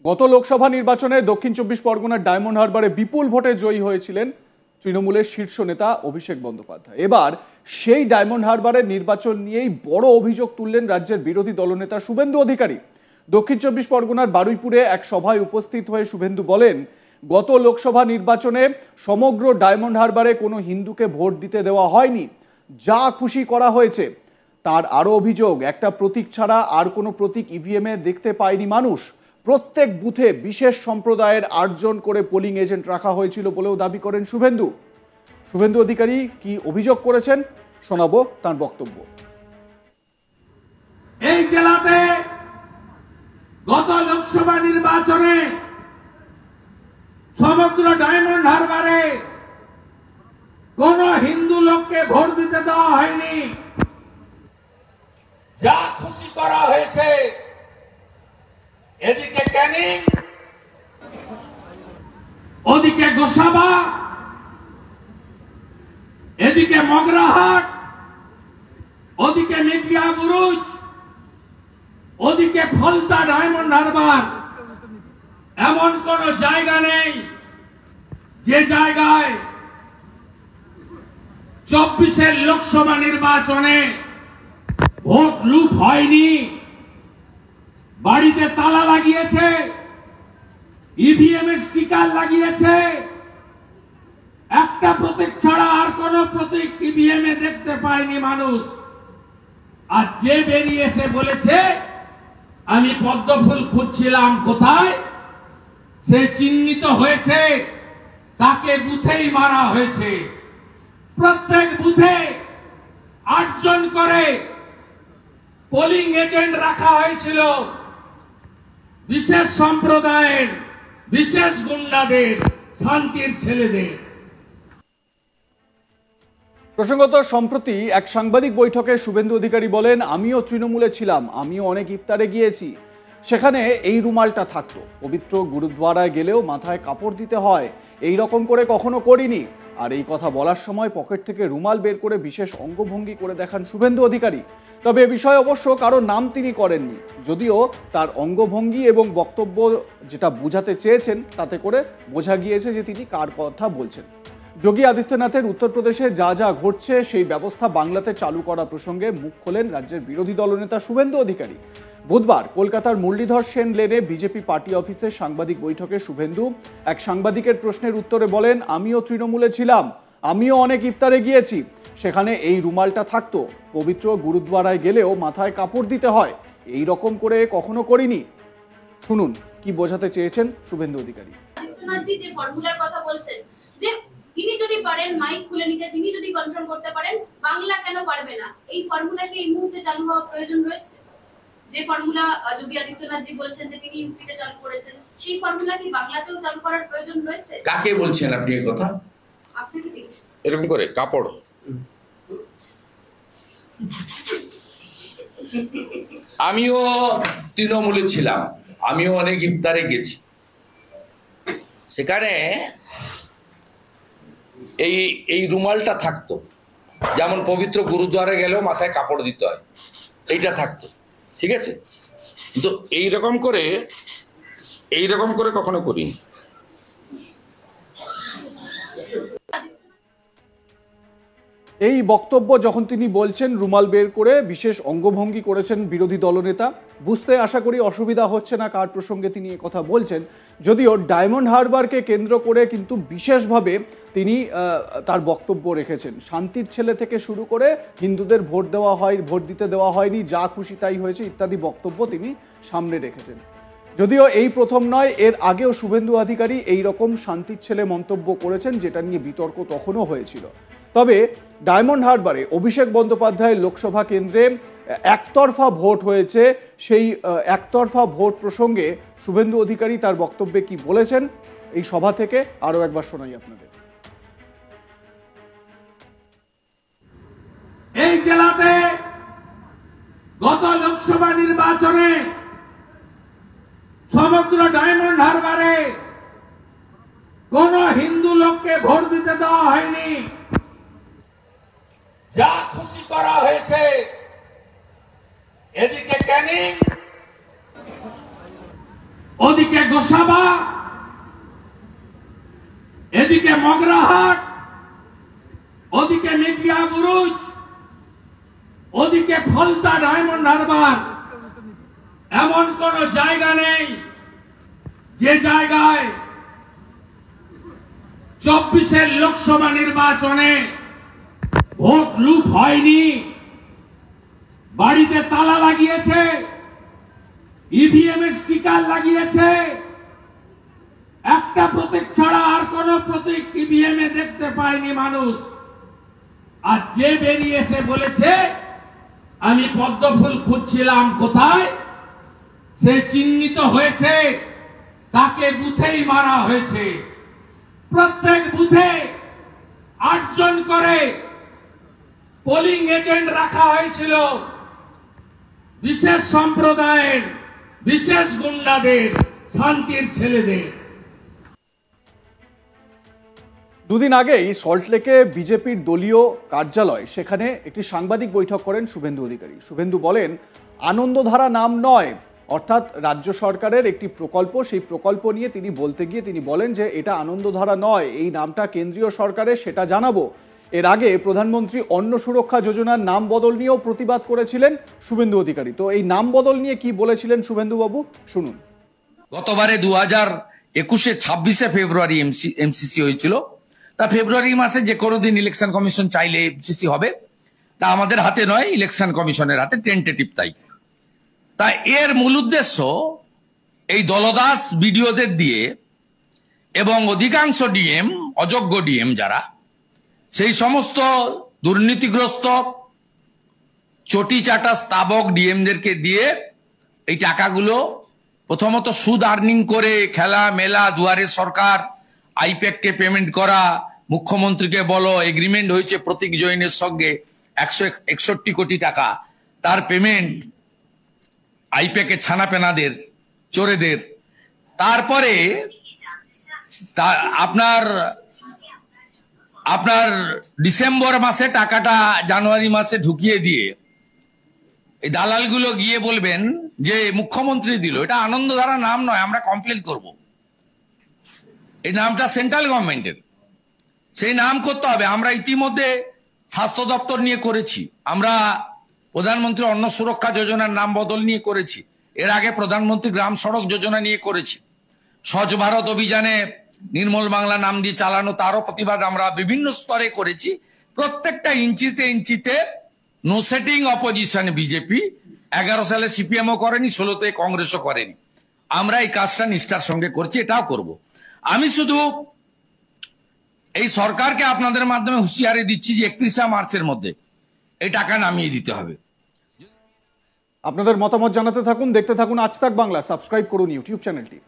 গত লোকসভা নির্বাচনে দক্ষিণ চব্বিশ পরগনার ডায়মন্ড হারবারে বিপুল ভোটে জয়ী হয়েছিলেন তৃণমূলের শীর্ষ নেতা অভিষেক বন্দ্যোপাধ্যায়। এবার সেই ডায়মন্ড হারবারের নির্বাচন নিয়েই বড় অভিযোগ তুললেন রাজ্যের বিরোধী দলনেতা শুভেন্দু অধিকারী। দক্ষিণ চব্বিশ পরগনার বারুইপুরে এক সভায় উপস্থিত হয়ে শুভেন্দু বলেন, গত লোকসভা নির্বাচনে সমগ্র ডায়মন্ড হারবারে কোনো হিন্দুকে ভোট দিতে দেওয়া হয়নি, যা খুশি করা হয়েছে। তার আরও অভিযোগ, একটা প্রতীক ছাড়া আর কোনো প্রতীক ইভিএমে দেখতে পায়নি মানুষ। প্রত্যেক বুথে বিশেষ সম্প্রদায়ের ৮ জন করে পোলিং এজেন্ট রাখা হয়েছিল বলেও দাবি করেন শুভেন্দু অধিকারী কি অভিযোগ করেছেন শোনাবো তার বক্তব্য। এই জেলাতে গত লোকসভা নির্বাচনে সমগ্র ডায়মন্ড হারবারে কোন হিন্দু লোককে ভোট দিতে দেওয়া হয়নি, যা খুশি করা হয়েছে। এদিকে ক্যানিং, ওদিকে গোসাবা, এদিকে মগরাহাট, ওদিকে মিডিয়া বুরুজ, ওদিকে ফলতা ডায়মন্ড হারবার। এমন কোন জায়গা নেই যে জায়গায় 24-এর লোকসভা নির্বাচনে ভোট লুট হয়নি। বাড়িতে তালা লাগিয়েছে, ইভিএম এর স্টিকার লাগিয়েছে, একটা প্রতীক ছাড়া আর কোন প্রতীক ইভিএম এ দেখতে পায়নি মানুষ। আর যে বেরিয়ে এসে বলেছে আমি পদ্মফুল খুঁজছিলাম কোথায়, সে চিহ্নিত হয়েছে, তাকে বুথেই মারা হয়েছে। প্রত্যেক বুথে ৮ জন করে পোলিং এজেন্ট রাখা হয়েছিল, বিশেষ সম্প্রদায়ের, বিশেষ গুন্ডাদের, শান্তির ছেলেদের। প্রসঙ্গত, সম্প্রতি এক সাংবাদিক বৈঠকে শুভেন্দু অধিকারী বলেন, আমিও তৃণমূলে ছিলাম, আমিও অনেক ইফতারে গিয়েছি, সেখানে এই রুমালটা থাকতো। পবিত্র গুরুদ্বারায় গেলেও মাথায় কাপড় দিতে হয়, এই রকম করে কখনো করিনি। আর এই কথা বলার সময় পকেট থেকে রুমাল বের করে বিশেষ অঙ্গভঙ্গি করে দেখান শুভেন্দু অধিকারী। তবে এ বিষয়ে অবশ্য কারো নাম তিনি করেননি, যদিও তার অঙ্গভঙ্গি এবং বক্তব্য যেটা বোঝাতে চেয়েছেন তাতে করে বোঝা গিয়েছে যে তিনি কার কথা বলছেন। যোগী আদিত্যনাথের উত্তরপ্রদেশে যা যা ঘটছে সেই ব্যবস্থা বাংলাতে চালু করা প্রসঙ্গে মুখ খোলেন রাজ্যের বিরোধী দলনেতা শুভেন্দু অধিকারী। বুধবার কলকাতার মুরলীধর সেন লেনে বিজেপি পার্টি অফিসে সাংবাদিক বৈঠকে শুভেন্দু এক সাংবাদিকের প্রশ্নের উত্তরে বলেন, আমিও তৃণমূলে ছিলাম, আমিও অনেক ইফতারে গিয়েছি, সেখানে এই রুমালটা থাকতো। পবিত্র গুরুদ্বারায় গেলেও মাথায় কাপড় দিতে হয়, এই রকম করে কখনো করিনি। শুনুন কি বোঝাতে চেয়েছেন শুভেন্দু অধিকারী। আদিত্যনাথজি যে ফর্মুলার কথা বলছেন, যে তিনি যদি পারেন মাইক খুলে নিতে, তিনি যদি কনফার্ম করতে পারেন, বাংলা কেন পারবে না? এই ফর্মুলা কি এই মুহূর্তে চালু হওয়া প্রয়োজন রয়েছে? যে ফর্মুলা যোগী আদিত্যনাথজি বলছেন যে তিনি ইউপিতে চালু করেছেন, সেই ফর্মুলা কি বাংলাতেও চালু করার প্রয়োজন রয়েছে? কাকে বলছেন আপনি এই কথা? আপনাকে জিজ্ঞেস এরকম করে কাপড়, আমিও তৃণমূলে ছিলাম, আমিও অনেক ইফতারে গেছি, সেখানে এই রুমালটা থাকতো। যেমন পবিত্র গুরুদ্বারে গেলেও মাথায় কাপড় দিতে হয়, এইটা থাকতো, ঠিক আছে? তো এইরকম করে কখনো করিনি। এই বক্তব্য যখন তিনি বলছেন, রুমাল বের করে বিশেষ অঙ্গভঙ্গি করেছেন বিরোধী দলনেতা, বুঝতে আশা করি অসুবিধা হচ্ছে না কার প্রসঙ্গে তিনি কথা বলছেন। যদিও ডায়মন্ড হারবারকে কেন্দ্র করে কিন্তু বিশেষভাবে তিনি তার বক্তব্য রেখেছেন। শান্তির ছেলে থেকে শুরু করে হিন্দুদের ভোট দিতে দেওয়া হয়নি, যা খুশি তাই হয়েছে ইত্যাদি বক্তব্য তিনি সামনে রেখেছেন। যদিও এই প্রথম নয়, এর আগেও শুভেন্দু অধিকারী এই রকম শান্তির ছেলে মন্তব্য করেছেন, যেটা নিয়ে বিতর্ক তখনও হয়েছিল। তবে ডায়মন্ড হারবারে অভিষেক বন্দ্যোপাধ্যায়ের লোকসভা কেন্দ্রে একতরফা ভোট হয়েছে, সেই একতরফা ভোট প্রসঙ্গে শুভেন্দু অধিকারী তার বক্তব্যে কি বলেছেন এই সভা থেকে আরও একবার শোনাই আপনাদের। এই জেলাতে গত লোকসভা নির্বাচনে সমগ্র ডায়মন্ড হারবারে কোন হিন্দু লোককে ভোট দিতে দেওয়া হয়নি, যা খুশি করা হয়েছে। এদিকে ক্যানিং, ওদিকে গোসাবা, এদিকে মগরাহাট, ওদিকে মিডিয়া বুরুজ, ওদিকে ফলতা ডায়মন্ড হারবার। এমন কোন জায়গা নেই যে জায়গায় 24-এর লোকসভা নির্বাচনে ভোট লুট হয়নি। বাড়িতে তালা লাগিয়েছে, ইভিএম এর স্টিকার লাগিয়েছে, একটা প্রতীক ছাড়া আর কোন প্রতীক ইভিএম এ দেখতে পায়নি মানুষ। আর যে বেরিয়েছে বলেছে আমি পদ্মফুল খুঁজছিলাম কোথায়, সে চিহ্নিত হয়েছে, তাকে বুথেই মারা হয়েছে। প্রত্যেক বুথে 8 জন করে পোলিং এজেন্ট রাখা হয়েছিল, বিশেষ সম্প্রদায়ের, বিশেষ গুন্ডাদের, শান্তির ছেলেদের। দুদিন আগেই সল্টলেকে বিজেপির দলীয় কার্যালয়, সেখানে একটি সাংবাদিক বৈঠক করেন শুভেন্দু অধিকারী। শুভেন্দু বলেন আনন্দধারা নাম নয়, অর্থাৎ রাজ্য সরকারের একটি প্রকল্প, সেই প্রকল্প নিয়ে তিনি বলতে গিয়ে তিনি বলেন যে এটা আনন্দধারা নয়, এই নামটা কেন্দ্রীয় সরকারের, সেটা জানাবো। এর আগে প্রধানমন্ত্রী অন্ন সুরক্ষা যোজনার নাম বদল নিয়েও প্রতিবাদ করেছিলেন শুভেন্দু অধিকারী। তো এই নাম বদল নিয়ে কি বলেছিলেন শুভেন্দু বাবু, শুনুন। গতবারে 2021-এ 26শে ফেব্রুয়ারি এমসিসি হয়েছিল। তা ফেব্রুয়ারি মাসে যে কোনো দিন ইলেকশন কমিশন চাইলে এমসিসি হবে, তা আমাদের হাতে নয়, ইলেকশন কমিশনের হাতে, টেন্টেটিভ তাই। তা এর মূল উদ্দেশ্য এই দলদাস বিডিওদের দিয়ে এবং অধিকাংশ ডিএম, অযোগ্য ডিএম যারা, সেই সমস্ত দুর্নীতিগ্রস্ত চটি চাটা স্তাবক ডিএমদেরকে দিয়ে এই টাকাগুলো প্রথমত সুদ আর্নিং করে খেলা মেলা, দুয়ারে সরকার, আইপ্যাককে পেমেন্ট করা, মুখ্যমন্ত্রীকে বলো এগ্রিমেন্ট হয়েছে প্রতীক জৈনের সঙ্গে 161 কোটি টাকা, তার পেমেন্ট আইপ্যাকে ছানাপেনাদের, চোরেদের। তারপরে আপনার ডিসেম্বর মাসে টাকাটা জানুয়ারি মাসে ঢুকিয়ে দিয়ে এই দালালগুলো গিয়ে বলবেন যে মুখ্যমন্ত্রী দিল, এটা আনন্দধারা নাম নয়, আমরা কমপ্লেন করব। এই নামটা সেন্ট্রাল গভর্নমেন্টের, সেই নাম করতে হবে। আমরা ইতিমধ্যে স্বাস্থ্য দপ্তর নিয়ে করেছি, আমরা প্রধানমন্ত্রী অন্ন সুরক্ষা যোজনার নাম বদল নিয়ে করেছি, এর আগে প্রধানমন্ত্রী গ্রাম সড়ক যোজনা নিয়ে করেছি, স্বচ্ছ ভারত অভিযানে নির্মল বাংলা নাম দিয়ে চালানো, তারও প্রতিবাদ আমরা বিভিন্ন স্তরে করেছি। প্রত্যেকটা ইঞ্চিতে ইঞ্চিতে নো সেটিং অপোজিশন বিজেপি। 11 সালে সিপিএমও করেনি, 16-তে কংগ্রেসও করেনি। আমরা এই কাজটা নিষ্ঠার সঙ্গে করছি, এটাও করব। আমি শুধু এই সরকারকে আপনাদের মাধ্যমে হুঁশিয়ারি দিচ্ছি যে 31শে মার্চের মধ্যে এই টাকা নামিয়ে দিতে হবে। আপনাদের মতামত জানাতে থাকুন, দেখতে থাকুন আজ তাক বাংলা, সাবস্ক্রাইব করুন ইউটিউব চ্যানেলটি।